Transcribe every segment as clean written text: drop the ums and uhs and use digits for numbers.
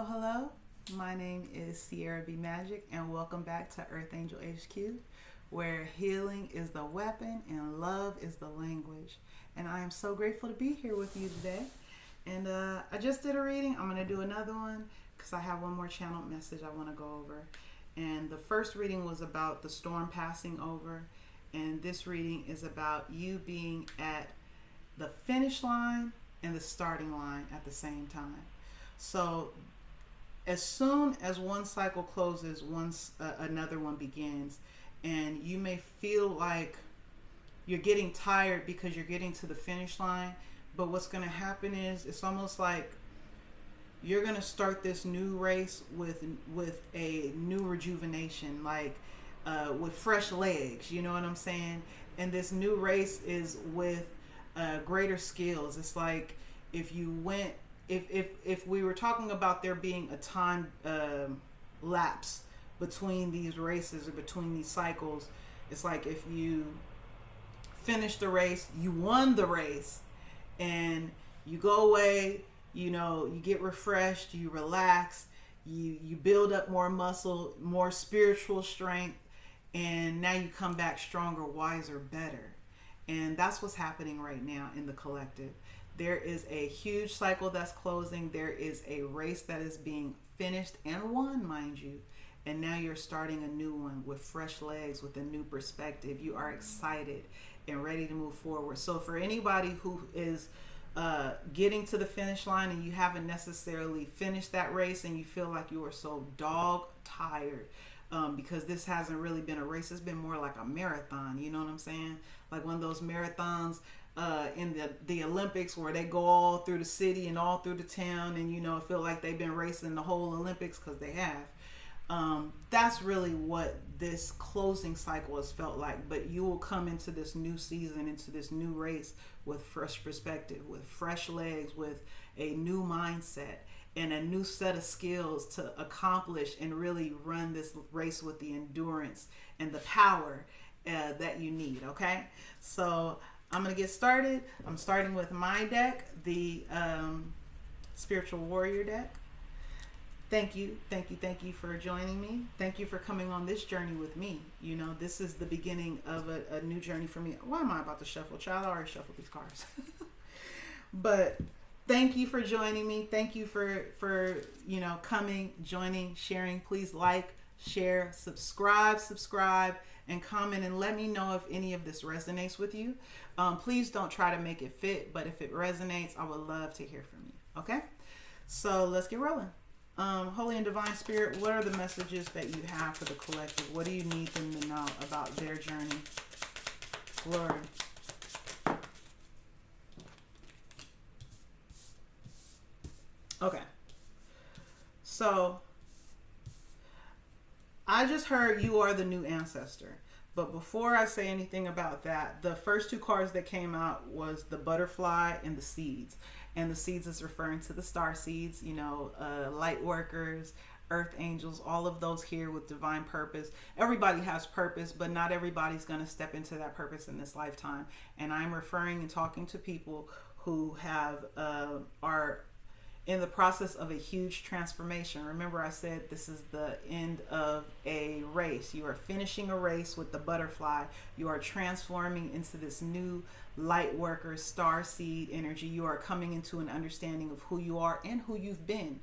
Hello. My name is Sierra B Magic, and welcome back to Earth Angel HQ, where healing is the weapon and love is the language. And I am so grateful to be here with you today. And I just did a reading. I'm going to do another one because I have one more channeled message I want to go over. And the first reading was about the storm passing over, and this reading is about you being at the finish line and the starting line at the same time. So as soon as one cycle closes, another one begins, and you may feel like you're getting tired because you're getting to the finish line, but what's going to happen is it's almost like you're going to start this new race with a new rejuvenation, like with fresh legs, you know what I'm saying? And this new race is with greater skills. It's like if you went, if we were talking about there being a time lapse between these races or between these cycles, it's like if you finish the race, you won the race, and you go away, you know, you get refreshed, you relax, you build up more muscle, more spiritual strength, and now you come back stronger, wiser, better. And that's what's happening right now in the collective. There is a huge cycle that's closing. There is a race that is being finished and won, mind you. And now you're starting a new one with fresh legs, with a new perspective. You are excited and ready to move forward. So for anybody who is getting to the finish line and you haven't necessarily finished that race and you feel like you are so dog tired, because this hasn't really been a race, it's been more like a marathon, you know what I'm saying? Like one of those marathons in the Olympics where they go all through the city and all through the town, and you know, feel like they've been racing the whole Olympics, because they have. That's really what this closing cycle has felt like. But you will come into this new season, into this new race with fresh perspective, with fresh legs, with a new mindset and a new set of skills to accomplish and really run this race with the endurance and the power that you need. Okay, so I'm going to get started. I'm starting with my deck, the Spiritual Warrior deck. Thank you for joining me. Thank you for coming on this journey with me. You know, this is the beginning of a new journey for me. Why am I about to shuffle? Child, I already shuffled these cards. But thank you for joining me. Thank you for you know, coming, joining, sharing. Please like, share, subscribe, and comment, and let me know if any of this resonates with you. Please don't try to make it fit, but if it resonates, I would love to hear from you. Okay, so let's get rolling. Holy and Divine Spirit, what are the messages that you have for the collective? What do you need them to know about their journey? Lord. Okay, so I just heard you are the new ancestor. But before I say anything about that, the first two cards that came out was the butterfly and the seeds. And the seeds is referring to the star seeds, you know, light workers, earth angels, all of those here with divine purpose. Everybody has purpose, but not everybody's going to step into that purpose in this lifetime. And I'm referring and talking to people who have are in the process of a huge transformation. Remember, I said this is the end of a race. You are finishing a race with the butterfly. You are transforming into this new light worker, star seed energy. You are coming into an understanding of who you are and who you've been.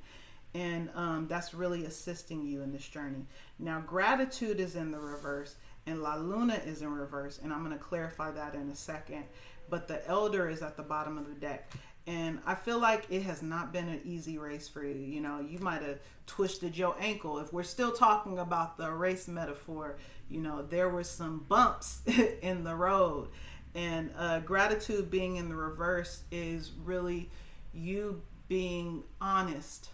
And that's really assisting you in this journey. Now, gratitude is in the reverse, and La Luna is in reverse. And I'm going to clarify that in a second. But the elder is at the bottom of the deck. And I feel like it has not been an easy race for you. You know, you might have twisted your ankle. If we're still talking about the race metaphor, you know, there were some bumps in the road. And gratitude being in the reverse is really you being honest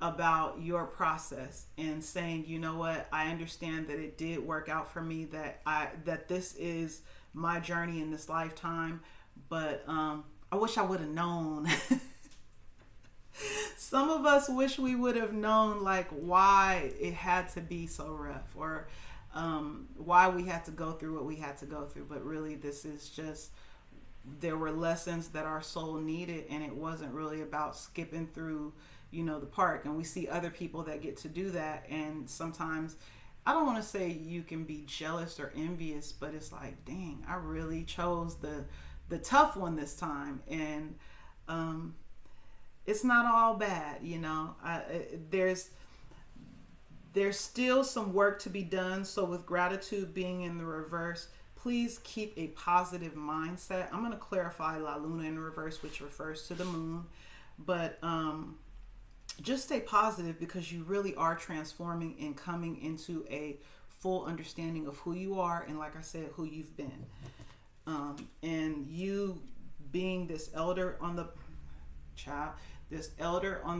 about your process and saying, you know what, I understand that it did work out for me, that this is my journey in this lifetime, but I wish I would have known. Some of us wish we would have known, like, why it had to be so rough, or why we had to go through what we had to go through. But really, this is just, there were lessons that our soul needed, and it wasn't really about skipping through, the park, and we see other people that get to do that. And sometimes, I don't want to say you can be jealous or envious, but it's like, dang, I really chose the tough one this time. And it's not all bad, there's still some work to be done. So with gratitude being in the reverse, please keep a positive mindset. I'm going to clarify La Luna in reverse, which refers to the moon. But just stay positive, because you really are transforming and coming into a full understanding of who you are, and like I said, who you've been. And you being this elder on the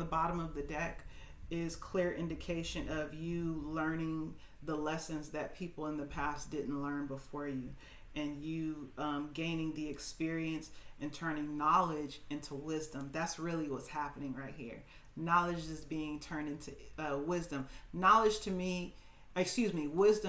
bottom of the deck is clear indication of you learning the lessons that people in the past didn't learn before you, and you gaining the experience and turning knowledge into wisdom. That's really what's happening right here. Knowledge is being turned into wisdom. Wisdom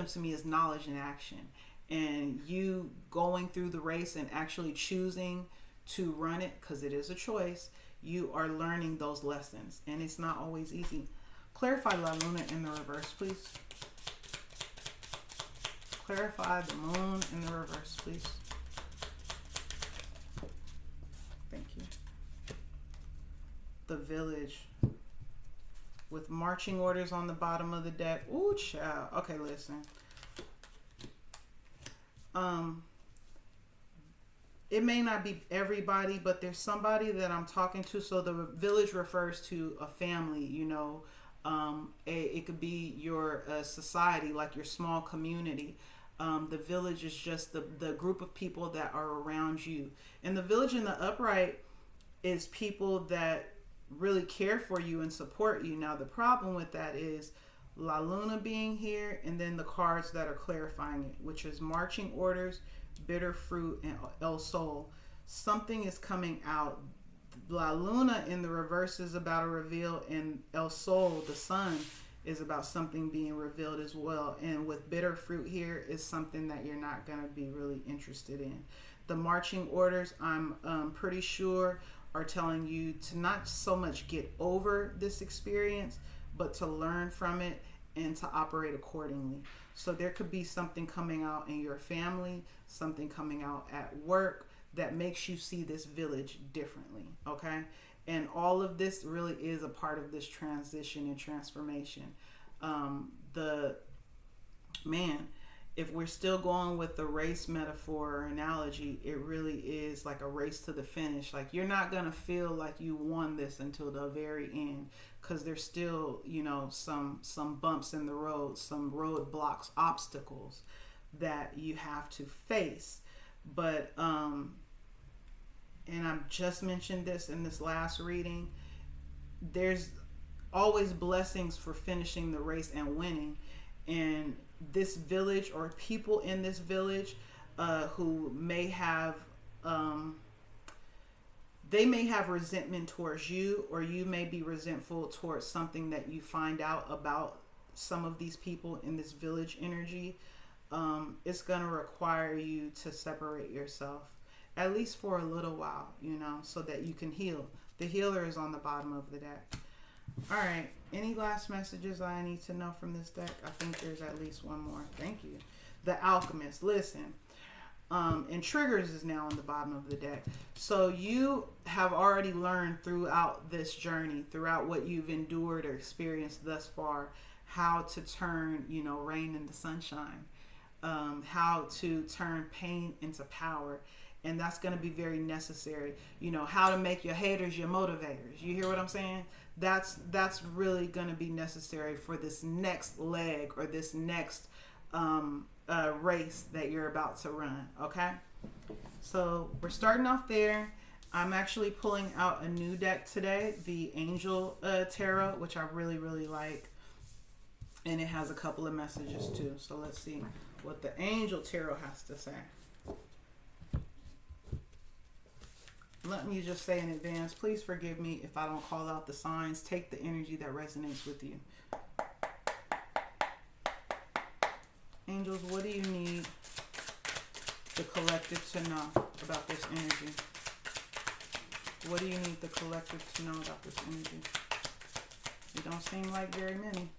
to me is knowledge in action. And you going through the race and actually choosing to run it, because it is a choice, you are learning those lessons, and it's not always easy. Clarify La Luna in the reverse, please. Clarify the moon in the reverse, please. Thank you. The village with marching orders on the bottom of the deck. Ooh, child. Okay, listen. It may not be everybody, but there's somebody that I'm talking to. So the village refers to a family, it could be your society, like your small community. The village is just the group of people that are around you. And the village in the upright is people that really care for you and support you. Now, the problem with that is La Luna being here, and then the cards that are clarifying it, which is marching orders, bitter fruit, and El Sol. Something is coming out. La Luna in the reverse is about a reveal, and El Sol, the sun, is about something being revealed as well. And with bitter fruit here is something that you're not going to be really interested in. The marching orders, I'm pretty sure, are telling you to not so much get over this experience, but to learn from it and to operate accordingly. So there could be something coming out in your family, something coming out at work that makes you see this village differently, okay? And all of this really is a part of this transition and transformation. If we're still going with the race metaphor or analogy, it really is like a race to the finish. Like, you're not going to feel like you won this until the very end, because there's still, some bumps in the road, some roadblocks, obstacles that you have to face. But, and I've just mentioned this in this last reading, there's always blessings for finishing the race and winning. And this village, or people in this village who may have resentment towards you, or you may be resentful towards something that you find out about some of these people in this village energy. It's going to require you to separate yourself, at least for a little while, so that you can heal. The healer is on the bottom of the deck. All right. Any last messages I need to know from this deck? I think there's at least one more. Thank you. The Alchemist. Listen. And Triggers is now on the bottom of the deck. So you have already learned throughout this journey, throughout what you've endured or experienced thus far, how to turn, rain into sunshine. How to turn pain into power. And that's going to be very necessary. How to make your haters your motivators. You hear what I'm saying? That's really going to be necessary for this next leg, or this next race that you're about to run. Okay? So we're starting off there. I'm actually pulling out a new deck today, the Angel Tarot, which I really, really like. And it has a couple of messages too. So let's see what the Angel Tarot has to say. Let me just say in advance, please forgive me if I don't call out the signs. Take the energy that resonates with you. Angels, what do you need the collective to know about this energy? What do you need the collective to know about this energy? It don't seem like very many.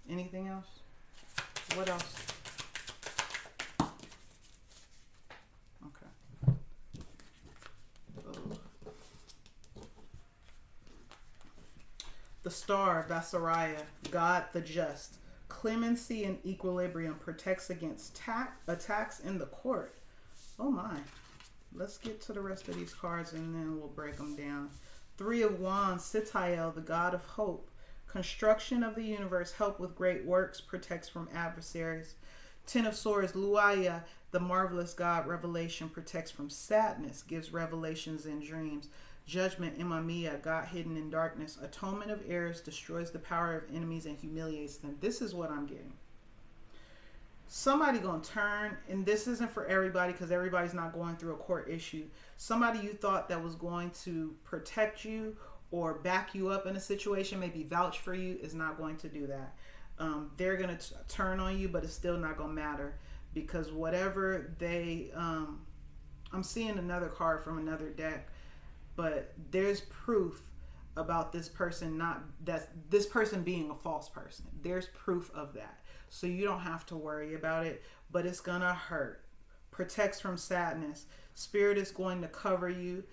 Anything else? What else? Okay. Ugh. The Star, Vasariah, God the Just. Clemency and equilibrium protects against attacks in the court. Oh my. Let's get to the rest of these cards and then we'll break them down. Three of Wands, Sitael, the God of Hope. Construction of the universe, help with great works, protects from adversaries. Ten of Swords, Luaya, the marvelous God, revelation, protects from sadness, gives revelations in dreams. Judgment, Imamiya, God hidden in darkness. Atonement of errors, destroys the power of enemies and humiliates them. This is what I'm getting. Somebody gonna turn, and this isn't for everybody because everybody's not going through a court issue. Somebody you thought that was going to protect you or back you up in a situation, maybe vouch for you, is not going to do that. They're gonna turn on you, but it's still not gonna matter because whatever they, I'm seeing another card from another deck, but there's proof about this person this person being a false person. There's proof of that. So you don't have to worry about it, but it's gonna hurt. Protects from sadness. Spirit is going to cover you.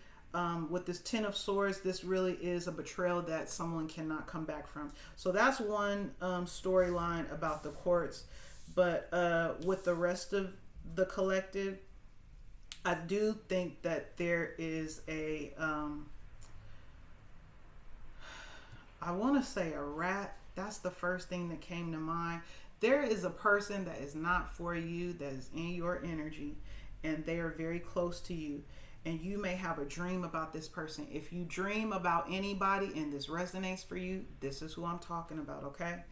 With this Ten of Swords, this really is a betrayal that someone cannot come back from. So that's one storyline about the courts. But with the rest of the collective, I do think that there is a, I want to say a rat. That's the first thing that came to mind. There is a person that is not for you, that is in your energy, and they are very close to you. And you may have a dream about this person. If you dream about anybody and this resonates for you, this is who I'm talking about, okay?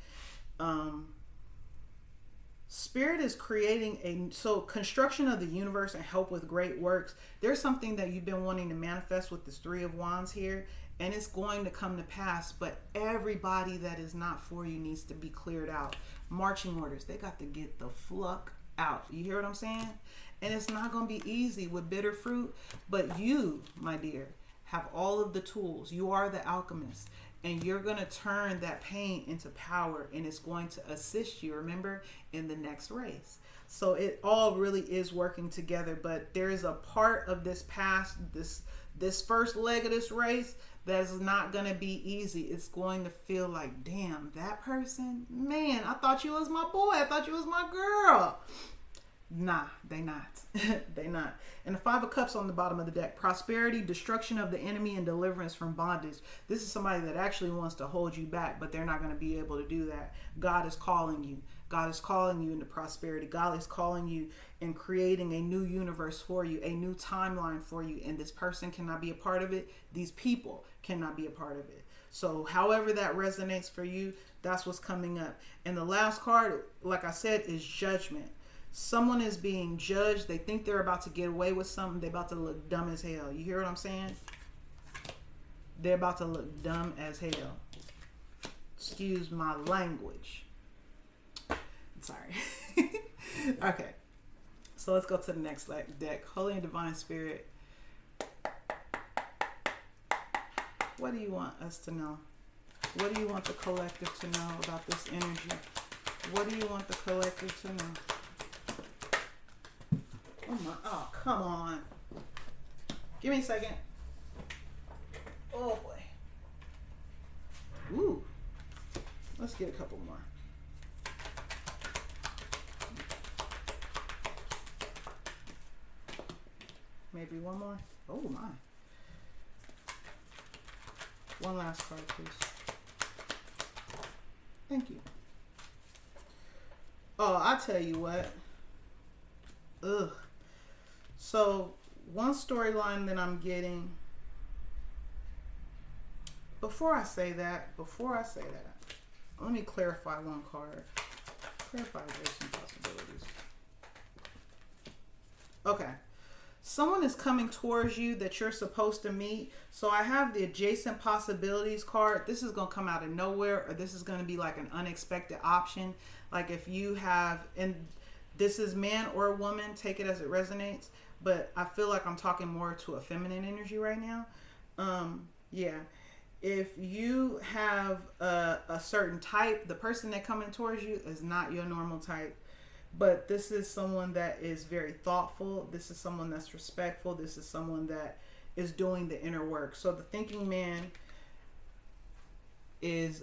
Spirit is creating so construction of the universe and help with great works. There's something that you've been wanting to manifest with this Three of Wands here, and it's going to come to pass, but everybody that is not for you needs to be cleared out. Marching orders, they got to get the fluck out. You hear what I'm saying? And it's not going to be easy with bitter fruit, but you, my dear, have all of the tools. You are the alchemist, and you're going to turn that pain into power, and it's going to assist you, remember, in the next race. So it all really is working together, but there is a part of this past, this first leg of this race that's not going to be easy. It's going to feel like, damn, that person, man, I thought you was my boy. I thought you was my girl. Nah, they not. They not. And the Five of Cups on the bottom of the deck. Prosperity, destruction of the enemy, and deliverance from bondage. This is somebody that actually wants to hold you back, but they're not going to be able to do that. God is calling you. God is calling you into prosperity. God is calling you and creating a new universe for you, a new timeline for you. And this person cannot be a part of it. These people cannot be a part of it. So however that resonates for you, that's what's coming up. And the last card, like I said, is Judgment. Someone is being judged. They think they're about to get away with something. They're about to look dumb as hell. You hear what I'm saying? They're about to look dumb as hell. Excuse my language. Sorry. Okay. So let's go to the next deck. Holy and Divine Spirit. What do you want us to know? What do you want the collective to know about this energy? What do you want the collective to know? Oh, come on. Give me a second. Oh, boy. Ooh. Let's get a couple more. Maybe one more. Oh, my. One last card, please. Thank you. Oh, I tell you what. Ugh. So, one storyline that I'm getting, before I say that, let me clarify one card. Clarify some possibilities. Okay. Someone is coming towards you that you're supposed to meet. So I have the adjacent possibilities card. This is going to come out of nowhere, or this is going to be like an unexpected option. Like if you have, and this is man or woman, take it as it resonates. But I feel like I'm talking more to a feminine energy right now. Yeah. If you have a certain type, the person that coming towards you is not your normal type. But this is someone that is very thoughtful. This is someone that's respectful. This is someone that is doing the inner work. So the thinking man is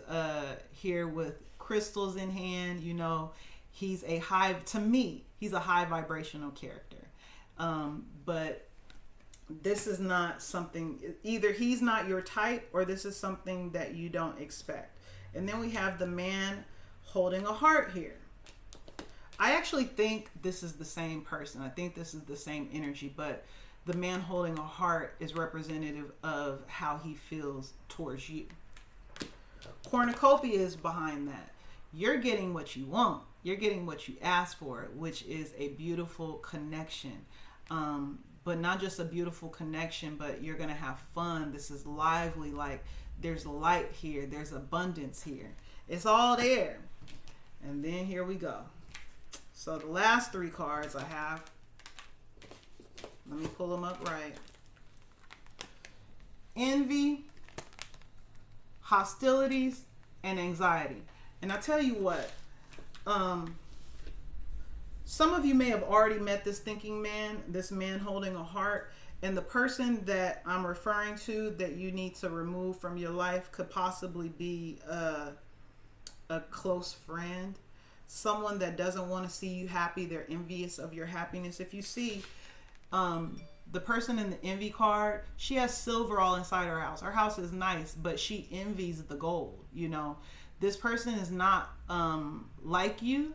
here with crystals in hand. You know, he's a high, to me, he's a high vibrational character. But this is not something, either he's not your type or this is something that you don't expect. And then we have the man holding a heart here. I actually think this is the same person. I think this is the same energy, but the man holding a heart is representative of how he feels towards you. Cornucopia is behind that. You're getting what you want. You're getting what you ask for, which is a beautiful connection. But not just a beautiful connection, but you're going to have fun. This is lively. Like, there's light here. There's abundance here. It's all there. And then here we go. So the last three cards I have, let me pull them up right. Envy, hostilities, and anxiety. And I tell you what, some of you may have already met this thinking man, this man holding a heart, and the person that I'm referring to that you need to remove from your life could possibly be a close friend, someone that doesn't want to see you happy. They're envious of your happiness. If you see the person in the envy card, she has silver all inside her house. Her house is nice, but she envies the gold. You know, this person is not like you.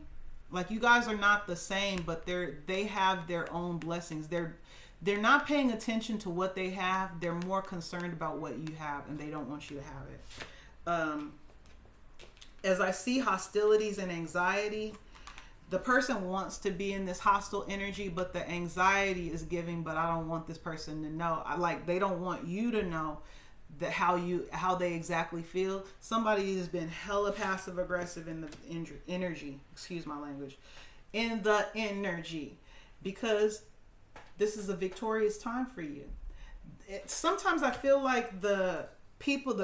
Like, you guys are not the same, but they have their own blessings. They're not paying attention to what they have. They're more concerned about what you have, and they don't want you to have it. As I see hostilities and anxiety, the person wants to be in this hostile energy, but the anxiety is giving, but I don't want this person to know. They don't want you to know that how they exactly feel. Somebody has been hella passive aggressive in the energy, excuse my language, in the energy, because this is a victorious time for you. Sometimes I feel like the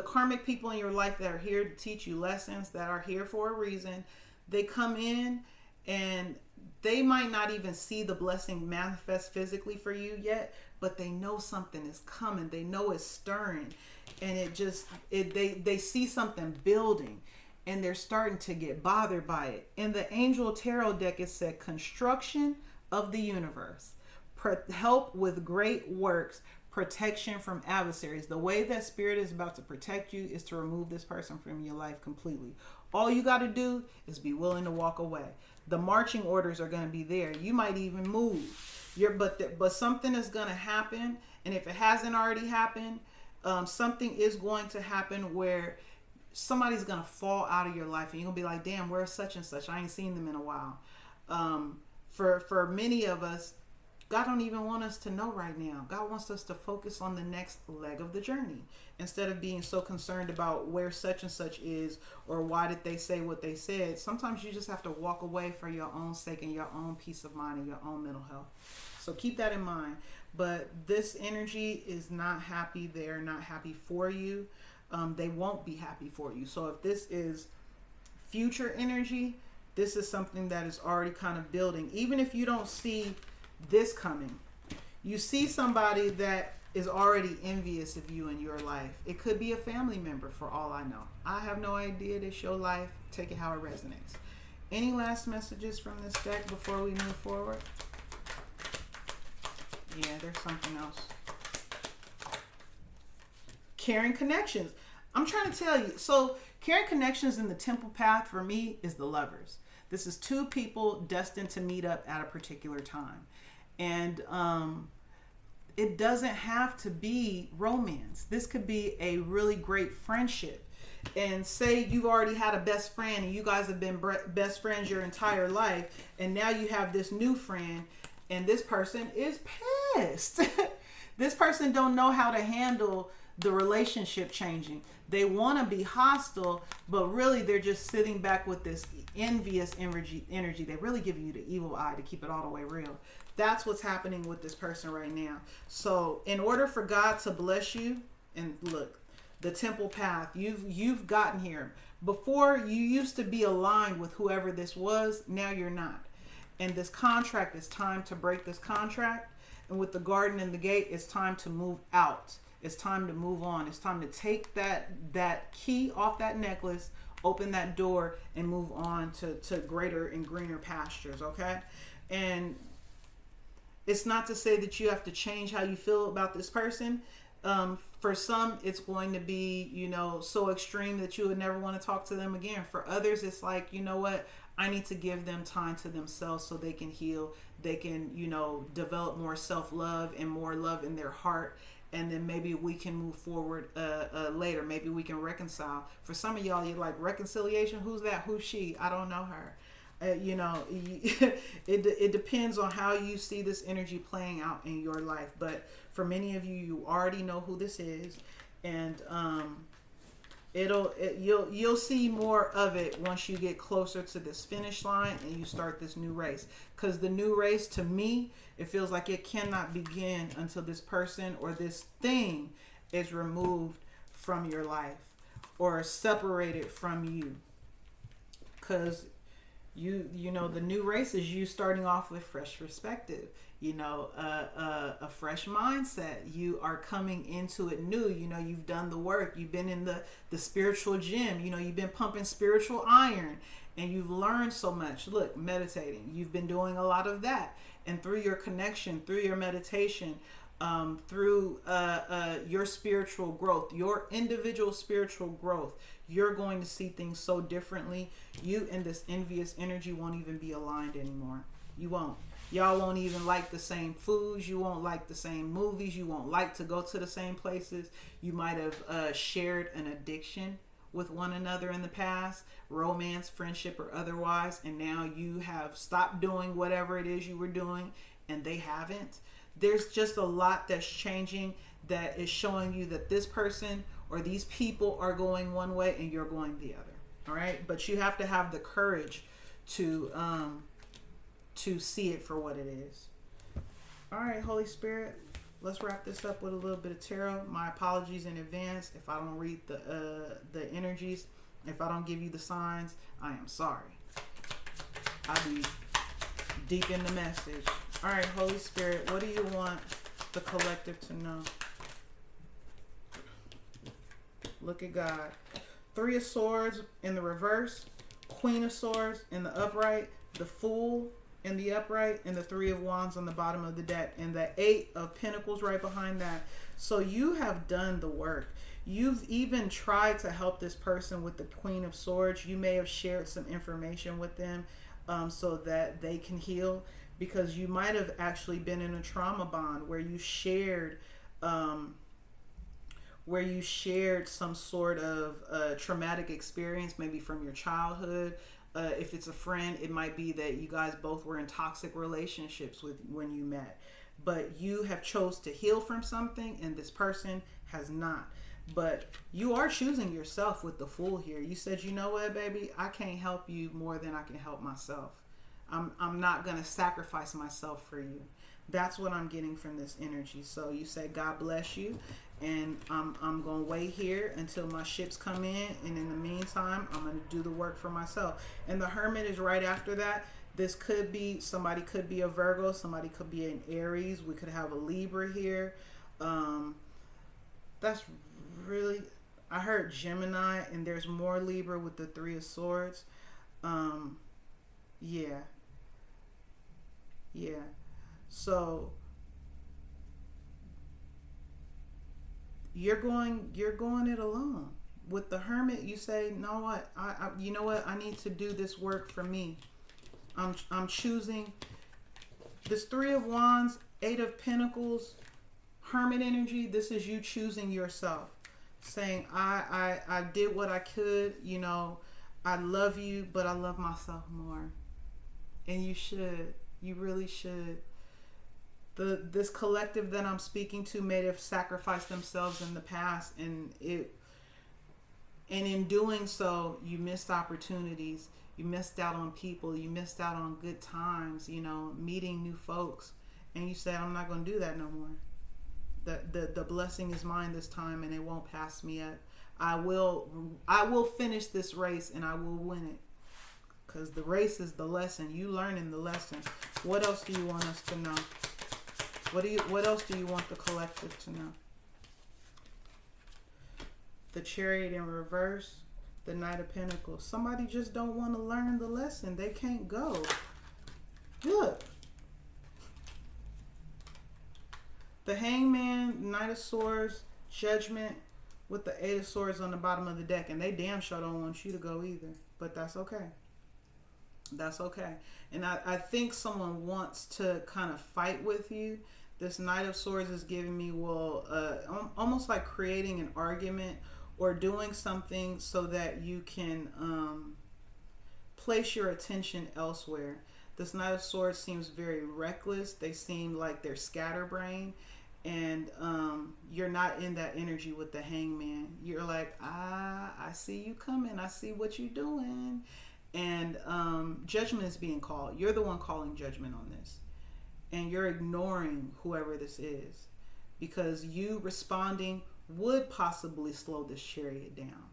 karmic people in your life that are here to teach you lessons, that are here for a reason, they come in and they might not even see the blessing manifest physically for you yet, but they know something is coming. They know it's stirring, and they see something building, and they're starting to get bothered by it. In the Angel Tarot deck, it said construction of the universe, help with great works, protection from adversaries. The way that Spirit is about to protect you is to remove this person from your life completely. All you got to do is be willing to walk away. The marching orders are going to be there. You might even move. But something is going to happen, and if it hasn't already happened, something is going to happen where somebody's going to fall out of your life, and you're going to be like, damn, where's such and such? I ain't seen them in a while. For many of us, God don't even want us to know right now. God wants us to focus on the next leg of the journey instead of being so concerned about where such and such is or why did they say what they said. Sometimes you just have to walk away for your own sake and your own peace of mind and your own mental health. So keep that in mind. But this energy is not happy. They're not happy for you. They won't be happy for you. So if this is future energy, this is something that is already kind of building. Even if you don't see this coming, you see somebody that is already envious of you in your life. It could be a family member, for all I know. I have no idea. It's your life. Take it how it resonates. Any last messages from this deck before we move forward? Yeah, there's something else. Caring connections. I'm trying to tell you. So caring connections in the temple path for me is the Lovers. This is two people destined to meet up at a particular time. And it doesn't have to be romance. This could be a really great friendship. And say you've already had a best friend and you guys have been best friends your entire life, and now you have this new friend and this person is pissed. This person don't know how to handle the relationship changing. They want to be hostile, but really they're just sitting back with this envious energy. They're really giving you the evil eye, to keep it all the way real. That's what's happening with this person right now. So in order for God to bless you, and look, the temple path. You've gotten here. Before, you used to be aligned with whoever this was. Now you're not. And this contract, it's time to break this contract. And with the garden and the gate, it's time to move out. It's time to move on. It's time to take that key off that necklace, open that door, and move on to greater and greener pastures. Okay. And it's not to say that you have to change how you feel about this person. For some, it's going to be, so extreme that you would never want to talk to them again. For others, it's like, you know what? I need to give them time to themselves so they can heal. They can, develop more self-love and more love in their heart. And then maybe we can move forward later. Maybe we can reconcile. For some of y'all, you're like, reconciliation? Who's that? Who's she? I don't know her. It depends on how you see this energy playing out in your life. But for many of you, you already know who this is, and you'll see more of it once you get closer to this finish line and you start this new race. Because the new race, to me, it feels like it cannot begin until this person or this thing is removed from your life or separated from you. Because the new race is you starting off with fresh perspective, a fresh mindset. You are coming into it new. You've done the work. You've been in the spiritual gym. You've been pumping spiritual iron, and you've learned so much. Look, meditating. You've been doing a lot of that, and through your connection, through your meditation, through your spiritual growth, your individual spiritual growth, you're going to see things so differently. You and this envious energy won't even be aligned anymore. You won't. Y'all won't even like the same foods. You won't like the same movies. You won't like to go to the same places. You might have shared an addiction with one another in the past, romance, friendship, or otherwise, and now you have stopped doing whatever it is you were doing and they haven't. There's just a lot that's changing that is showing you that this person or these people are going one way and you're going the other. All right. But you have to have the courage to see it for what it is. All right, Holy Spirit, let's wrap this up with a little bit of tarot. My apologies in advance if I don't read the energies. If I don't give you the signs, I am sorry. I'll be deep in the message. All right, Holy Spirit, what do you want the collective to know? Look at God. 3 of Swords in the reverse, Queen of Swords in the upright, the Fool in the upright, and the 3 of Wands on the bottom of the deck, and the 8 of Pentacles right behind that. So you have done the work. You've even tried to help this person with the Queen of Swords. You may have shared some information with them so that they can heal, because you might have actually been in a trauma bond where you shared some sort of traumatic experience, maybe from your childhood. If it's a friend, it might be that you guys both were in toxic relationships when you met. But you have chose to heal from something, and this person has not. But you are choosing yourself with the Fool here. You said, you know what, baby, I can't help you more than I can help myself. I'm not going to sacrifice myself for you. That's what I'm getting from this energy. So you say, God bless you. And I'm going to wait here until my ships come in. And in the meantime, I'm going to do the work for myself. And the Hermit is right after that. This could be, somebody could be a Virgo. Somebody could be an Aries. We could have a Libra here. That's really, I heard Gemini, and there's more Libra with the 3 of Swords. Yeah. So you're going it alone. With the Hermit, you say, no, what? You know what? I need to do this work for me. I'm choosing this 3 of Wands, 8 of Pentacles, Hermit energy. This is you choosing yourself, saying, I did what I could. I love you, but I love myself more. And you should. You really should. This collective that I'm speaking to may have sacrificed themselves in the past, and in doing so, you missed opportunities. You missed out on people. You missed out on good times, meeting new folks. And you said, I'm not going to do that no more. The blessing is mine this time, and it won't pass me up. I will finish this race and I will win it. Because the race is the lesson. You learning the lesson. What else do you want us to know? What else do you want the collective to know? The Chariot in reverse, the Knight of Pentacles. Somebody just don't want to learn the lesson. They can't go. Look. The Hangman, Knight of Swords, Judgment with the Eight of Swords on the bottom of the deck. And they damn sure don't want you to go either. But that's okay. That's okay. And I think someone wants to kind of fight with you. This Knight of Swords is giving me, almost like creating an argument or doing something so that you can place your attention elsewhere. This Knight of Swords seems very reckless. They seem like they're scatterbrained. And you're not in that energy with the Hangman. You're like, I see you coming. I see what you're doing. And judgment is being called. You're the one calling judgment on this. And you're ignoring whoever this is. Because you responding would possibly slow this chariot down.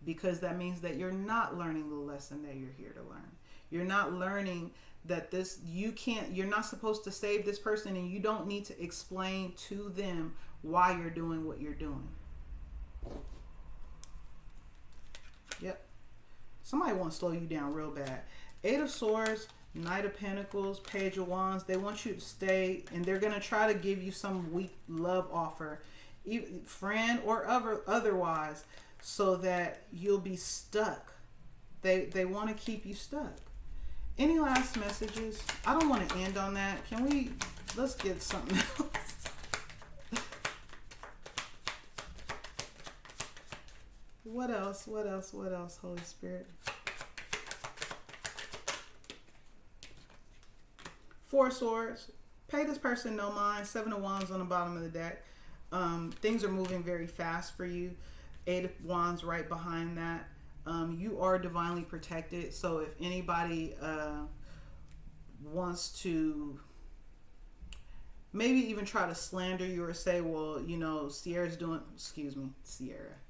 Because that means that you're not learning the lesson that you're here to learn. You're not learning that you're not supposed to save this person, and you don't need to explain to them why you're doing what you're doing. Yep. Somebody wants to slow you down real bad. Eight of Swords, Knight of Pentacles, Page of Wands. They want you to stay, and they're going to try to give you some weak love offer, friend or otherwise, so that you'll be stuck. They want to keep you stuck. Any last messages? I don't want to end on that. Let's get something else. What else, Holy Spirit? Four Swords. Pay this person no mind. Seven of Wands on the bottom of the deck. Things are moving very fast for you. Eight of Wands right behind that. You are divinely protected. So if anybody wants to maybe even try to slander you or say, well, Sierra.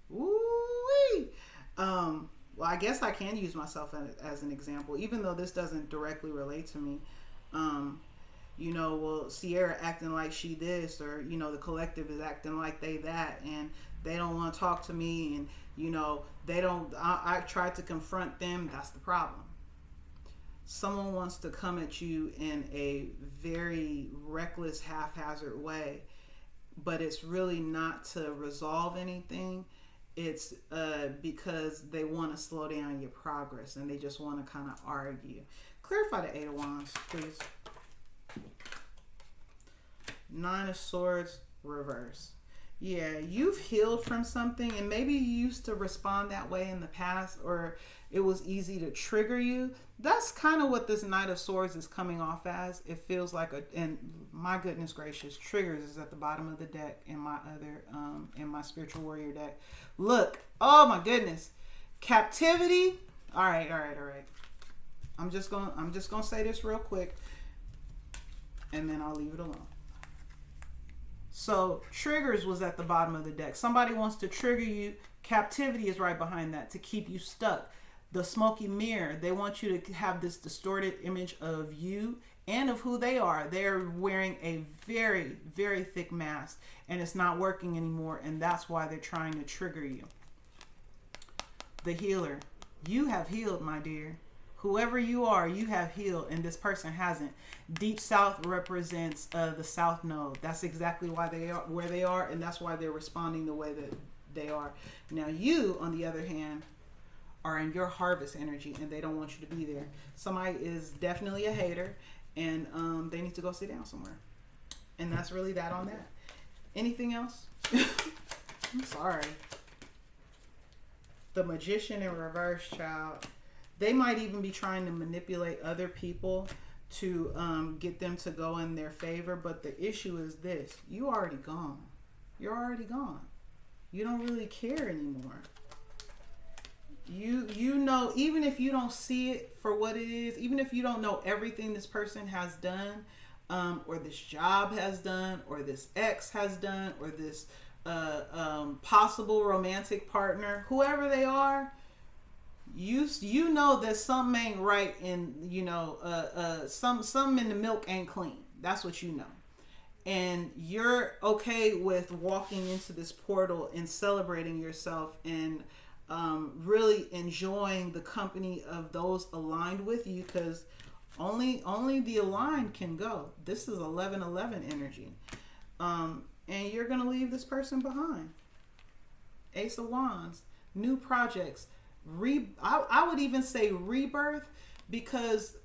Woo-wee. Well, I guess I can use myself as an example, even though this doesn't directly relate to me. Sierra acting like she this, or, the collective is acting like they that, and they don't want to talk to me, and, they don't, I tried to confront them. That's the problem. Someone wants to come at you in a very reckless, haphazard way, but it's really not to resolve anything. It's because they want to slow down your progress, and they just want to kind of argue. Clarify the Eight of Wands, please. Nine of Swords, reverse. Yeah, you've healed from something, and maybe you used to respond that way in the past, or it was easy to trigger you. That's kind of what this Knight of Swords is coming off as. It feels like and my goodness gracious, triggers is at the bottom of the deck in my in my Spiritual Warrior deck. Look, oh my goodness. Captivity. All right. I'm just gonna say this real quick, and then I'll leave it alone. So triggers was at the bottom of the deck. Somebody wants to trigger you. Captivity is right behind that to keep you stuck. The smoky mirror, they want you to have this distorted image of you and of who they are. They're wearing a very, very thick mask, and it's not working anymore, and that's why they're trying to trigger you. The healer, you have healed, my dear. Whoever you are, you have healed, and this person hasn't. Deep South represents the South Node. That's exactly why they are where they are, and that's why they're responding the way that they are. Now, you, on the other hand, are in your harvest energy, and they don't want you to be there. Somebody is definitely a hater, and they need to go sit down somewhere. And that's really that on that. Anything else? I'm sorry. The Magician in reverse, child. They might even be trying to manipulate other people to get them to go in their favor. But the issue is this. You're already gone. You're already gone. You don't really care anymore. You know, even if you don't see it for what it is, even if you don't know everything this person has done, or this job has done, or this ex has done, or this possible romantic partner, whoever they are, you know that something ain't right, and some in the milk ain't clean. That's what you know. And you're okay with walking into this portal and celebrating yourself, and really enjoying the company of those aligned with you, because only the aligned can go. This is 1111 energy. And you're going to leave this person behind. Ace of Wands, new projects, I would even say rebirth, because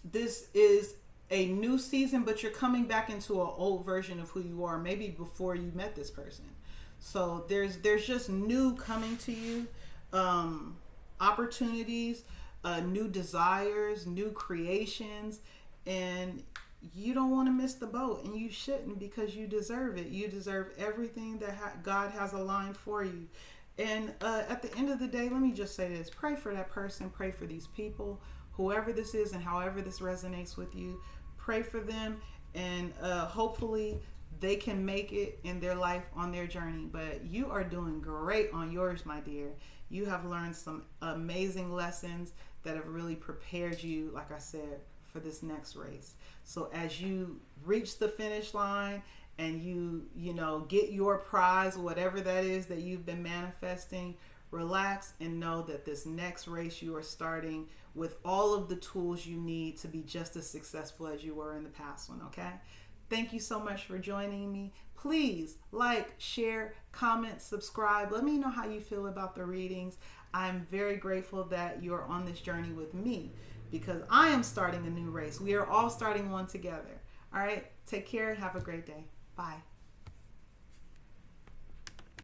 this is a new season, but you're coming back into an old version of who you are, maybe before you met this person. So there's just new coming to you, opportunities, new desires, new creations, and you don't want to miss the boat, and you shouldn't, because you deserve it. You deserve everything that God has aligned for you. And at the end of the day, let me just say this: pray for that person, pray for these people, whoever this is and however this resonates with you. Pray for them, and hopefully they can make it in their life on their journey. But you are doing great on yours, my dear. You have learned some amazing lessons that have really prepared you, like I said, for this next race. So as you reach the finish line and you get your prize, whatever that is that you've been manifesting, relax and know that this next race you are starting with all of the tools you need to be just as successful as you were in the past one. Okay? Thank you so much for joining me. Please like, share, comment, subscribe. Let me know how you feel about the readings. I'm very grateful that you're on this journey with me, because I am starting a new race. We are all starting one together. All right? Take care and have a great day. Bye.